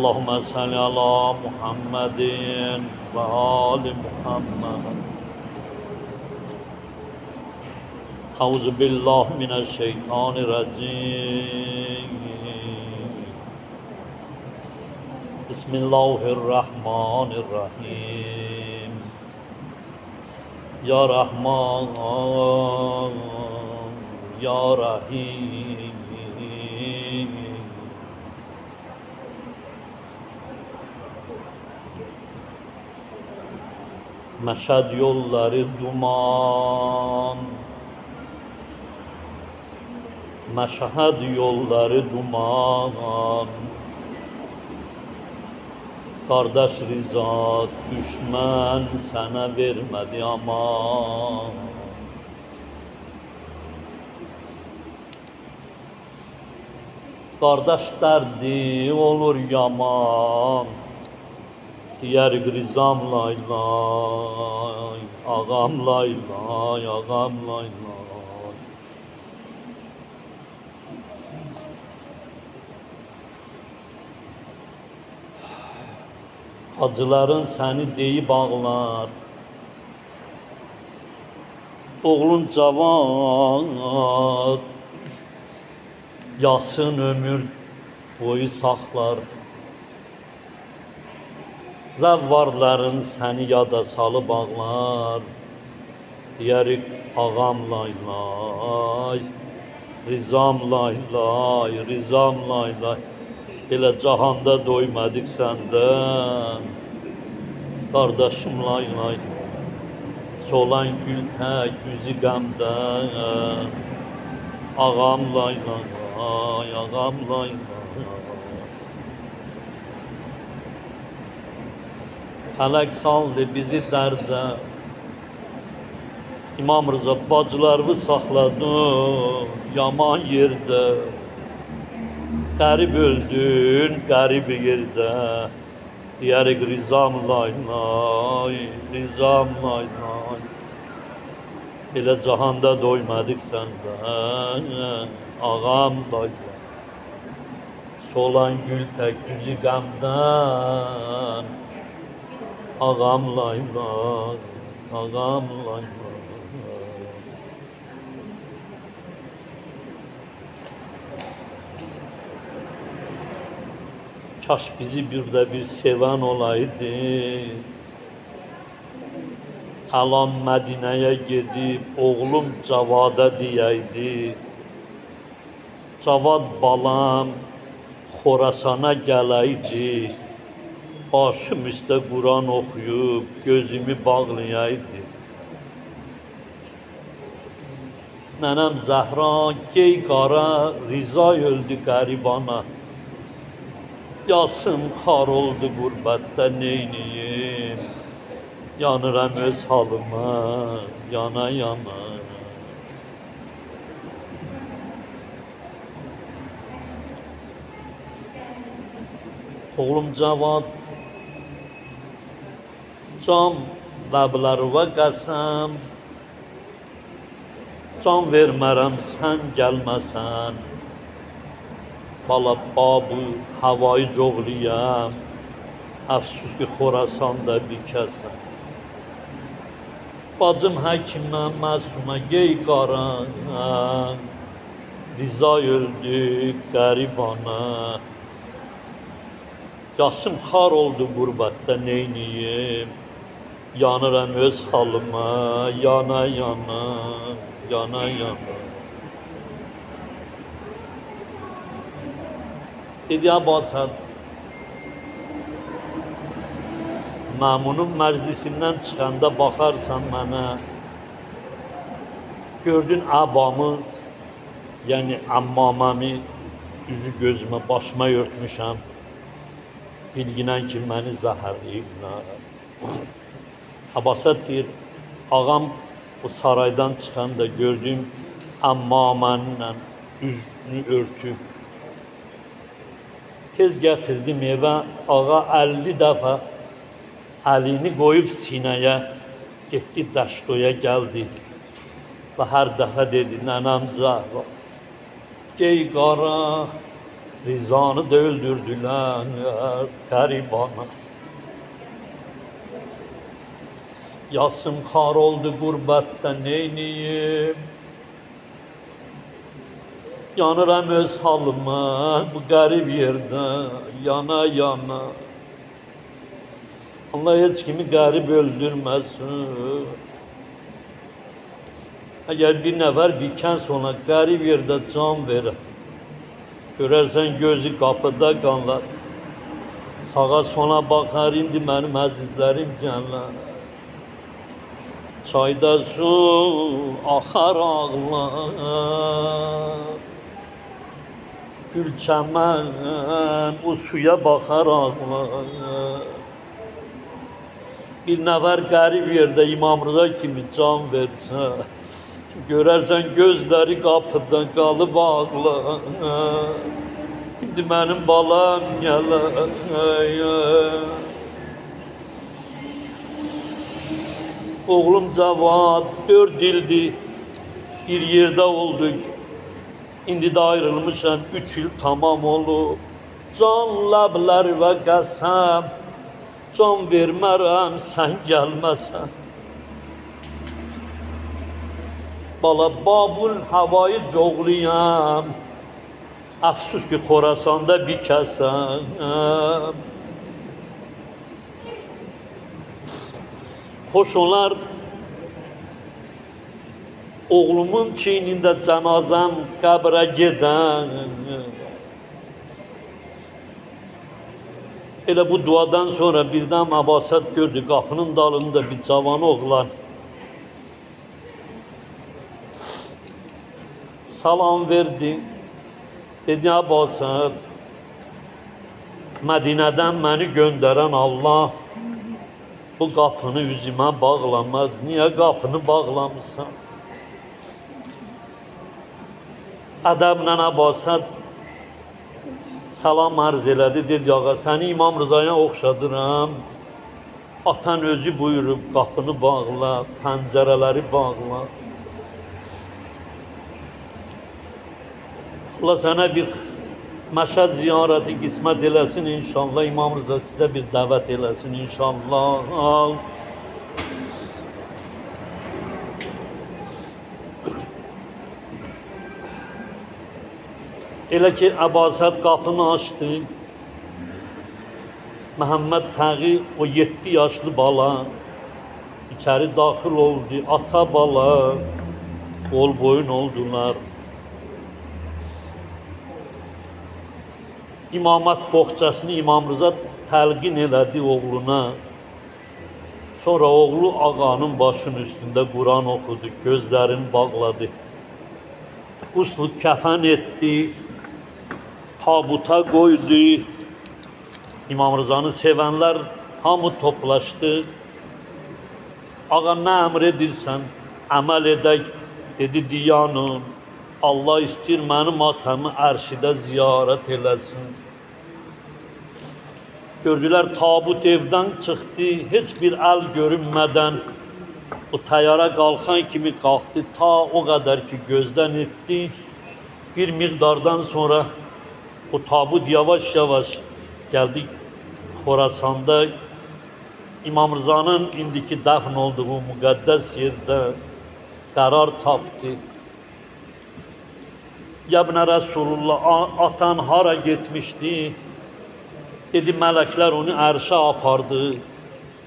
Allahümme salli ala Muhammedin ve ali Muhammed. Euzu billahi mineşşeytanirracim. Bismillahirrahmanirrahim. Ya Rahman, Ya Rahim. Meşhad yolları duman, meşhad yolları duman. Kardeş Rıza düşman sana vermedi aman. Kardeş derdi olur yaman. Diğer Rızam lay lay, ağam lay lay, ağam lay lay. Acıların seni deyip ağlar. Oğlun cavan, yasın ömür boyu saxlar. Zəvvarların səni yada salıp ağlar. Diyerik ağam lay lay, Rızam lay lay, Rızam lay lay. Elə cahanda doymadık senden. Kardeşim lay lay, solan gül tek yüzü qəmdən. Ağam lay lay, ağam lay lay. Felek saldı bizi dərdə. İmam Rıza bacılarını saxladı yaman yerdə. Qərib öldün, qərib yerdə. Diyerik Rızam lay lay, Rızam lay lay. Elə cahanda doymadık səndən, ağam lay lay. Solan gül tək yüzü qəmdən. Ağam lay lay, ağam lay lay. Kaş bizi bir de bir seven olaydı. Alan Medine'ye gidip oğlum Cavada diyeydi. Cavad balam Xorasan'a gələydi. Başım üstə Kur'an okuyup gözümü bağlayaydı. Nənəm Zəhra gey qara, Rıza öldü qəribana. Yasım xar oldu qurbətdə neyniyim. Yanıram öz halıma, yana yana. Oğlum Cavad can ləblərivə qəsəm. Can vermərəm sən gəlməsən. Bala babu havayı coğliyəm. Əfsus ki Xorasanda bikəsən. Bacım həkimə məsumə gey qara. Rıza öldü qəribana. Yasım xar oldu qurbətdə neyniyim. Yanıram öz halıma, yana yana, yana yana. Dedi Abbasad, Məmunun məclisindən çıxanda baxarsan mənə. Gördün abamı, yəni əmmaməmi, üzü gözümə, başıma örtmüşəm. Bilginən ki, məni zəhərləyiblər. Abbasad deyir, ağam bu saraydan çıxanda gördüm, əmmamənlə üzünü örtüb. Tez gətirdim evə, ağa 50 dəfə əlini qoyub sinəyə, getdi Daşdoya gəldi. Və hər dəfə dedi, nənəm Zəhra, gey qara, Rizanı da öldürdüler garibana. Yasım kar oldu gurbetten neyniyim? Yanıram öz halıma bu garip yerde yana yana. Allah hiç kimi garip öldürmesin. Eğer bir nefer birken sonra garip yerde can verir, görersen gözü kapıda kanlar. Sağa sola bakar indi benim azizlerim canlar. Çayda su akar ağlar. Gül çəmən o suya bakar ağlar. Bir nefer garip yerde İmam Rıza kimi can verse, görersen gözleri kapıda kalıp ağlar. Şimdi benim balam gələr. Oğlum Cavad 4 ildi bir yerde olduk. İndi de ayrılmışam 3 yıl tamam olup. Can ləblər və qəsəm, can vermərəm sən gəlməsən. Bala Babul havayı coğluyam, əfsus ki Xorasanda bir kəsəm. Xoş olar oğlumun çiynində cənazəm qəbrə gedən. Elə bu duadan sonra birdən Abbasət gördü qapının dalında bir cavan oğlan. Salam verdi. Dedi Abbasət, Mədinədən məni göndərən Allah bu qapını üzümə bağlamaz. Niyə qapını bağlamısan? Ədəblə Abbasət salam arz elədi. Dedi, ağa, səni İmam Rızaya oxşadıram. Atan özü buyurub qapını bağla, pəncərələri bağla. Allah sənə bir Məşəd ziyarəti qismət eləsin inşallah. İmam Rıza sizə bir dəvət eləsin inşallah. Elə ki Abbasət qapını açdı. Məhəmməd Təği o 7 yaşlı bala içəri daxil oldu. Ata bala qol boyun oldular. İmamət boğçasını İmam Rıza təlqin elədi oğluna. Sonra oğlu ağanın başının üstündə Quran oxudu, gözlərini bağladı. Quslu kəfən etdi, tabuta qoydu. İmam Rızanı sevənlər hamı toplaşdı. Ağa nə əmr edirsən, əməl edək, dedi diyanım. Allah istəyir mənim atamı ərşidə ziyarət eləsin. Gördülər tabut evdən çıxdı, heç bir əl görünmədən o təyyara qalxan kimi qalxdı, ta o qədər ki gözdən etdi. Bir miqdardan sonra o tabut yavaş-yavaş gəldi Xorasanda. İmam Rızanın indiki dəfn olduğu müqəddəs yerdə qərar tapdı. Yəbnə Rəsulullah, atan hara getmişdi? Dedi, mələklər onu ərşə apardı.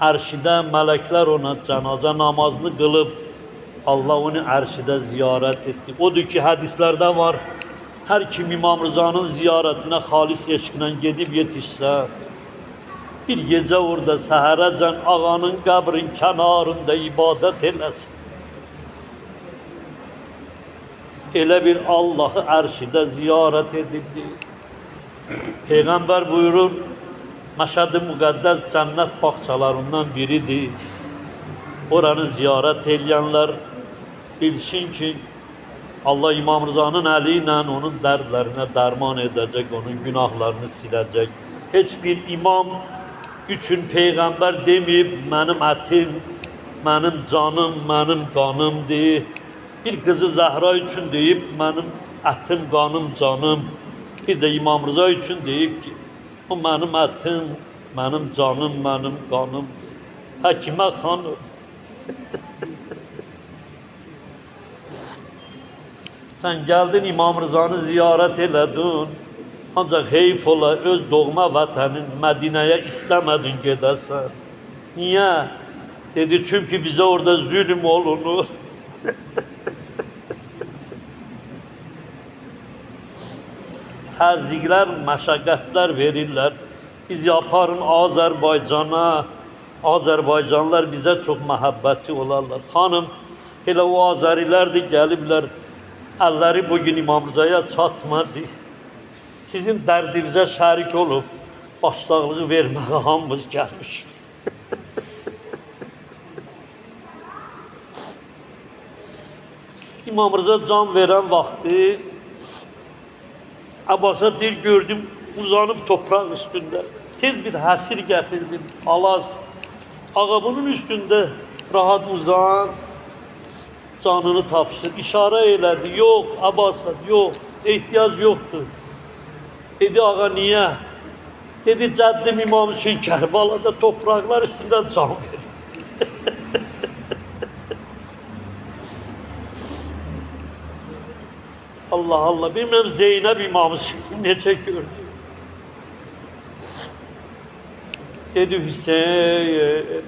Ərşidə mələklər ona cənazə namazını qılıb, Allah onu ərşidə ziyarət etdi. Odur ki, hədislərdə var, hər kim İmam Rızanın ziyarətinə xalis eşqlə gedib yetişsə, bir gecə orada səhərəcən ağanın qəbrin kənarında ibadət eləsin. Elə bir Allahı ərşidə ziyarət edibdir. Peyğəmbər buyurur, Məşəd-i Müqəddəs cənnət bağçalarından biridir. Oranı ziyarət eləyənlər bilsin ki, Allah İmam Rızanın əli ilə onun dərdlərinə dərman edəcək, onun günahlarını siləcək. Heç bir imam üçün Peyğəmbər deməyib, mənim ətim, mənim canım, mənim qanımdır. Bir qızı Zəhra üçün deyib, mənim ətim, qanım, canım. Bir de İmam Rıza için deyip ki, o benim etim, benim canım, benim kanım, Həkimə xanım. Sen geldin İmam Rıza'nı ziyaret eledin. Ancak heyif ola öz doğma vatanın Medine'ye istemedin gidesen. Niye? Dedi çünkü bize orada zulüm olunur. Təzyiqlər, məşəqqətlər verirlər. Biz yaparın Azərbaycana, Azərbaycanlılar bize çok məhəbbəti olarlar. Xanım, elə o Azərilər də gəliblər, əlləri bugün İmam Rıza'ya çatmadı. Sizin dərdinizə şərik olub, başsağlığı verməyə hamımız gəlmişik. İmam Rıza can veren vaxtı, Abbas'a deyir, gördüm, uzanıp toprak üstünde. Tez bir həsir getirdim, alaz. Ağa bunun üstünde rahat uzan, canını tapsın. İşare elədi, yok Abbas'a, yok, ihtiyaç yoktur. Dedi, ağa niye? Dedi, cəddim İmam Hüseyin Kərbala'da topraklar üstünden can verir. Allah Allah, bilmem Zeynep İmam Hüseyin necə gördü. Dedi, Hüseyin,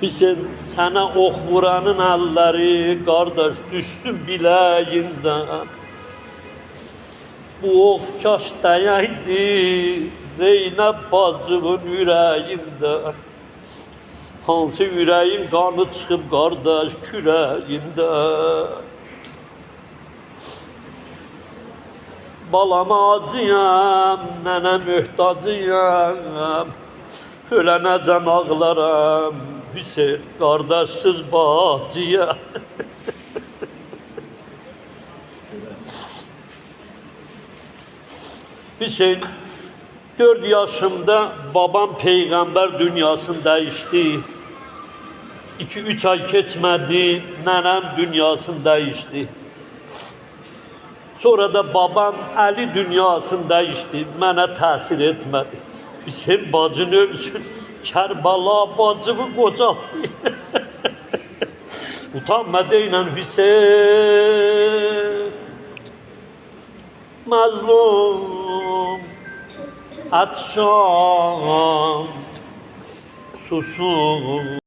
Hüseyin, sana ox vuranın əlləri, qardaş, düşsün biləyindən. Bu ox kaş dəyəydi Zeynep bacımın ürəyində. Hansı ürəyin qanı çıxıb, qardaş, kürəyində. Balama acıyam, nənə möhtacıyam, ölənəcən ağlaram, Hüseyin, qardaşsız bacıya. Hüseyin, 4 yaşımda babam peygamber dünyasını değişti. 2-3 ay geçmedi, nenem dünyasını değişti. Sonra da babam Ali dünyasını değişti, mənə təsir etmedi. Hüseyin bacın ölsün, Kərbala bacımı qocaltdı. Utanma deylə Hüseyin, mazlum, atşam, susun.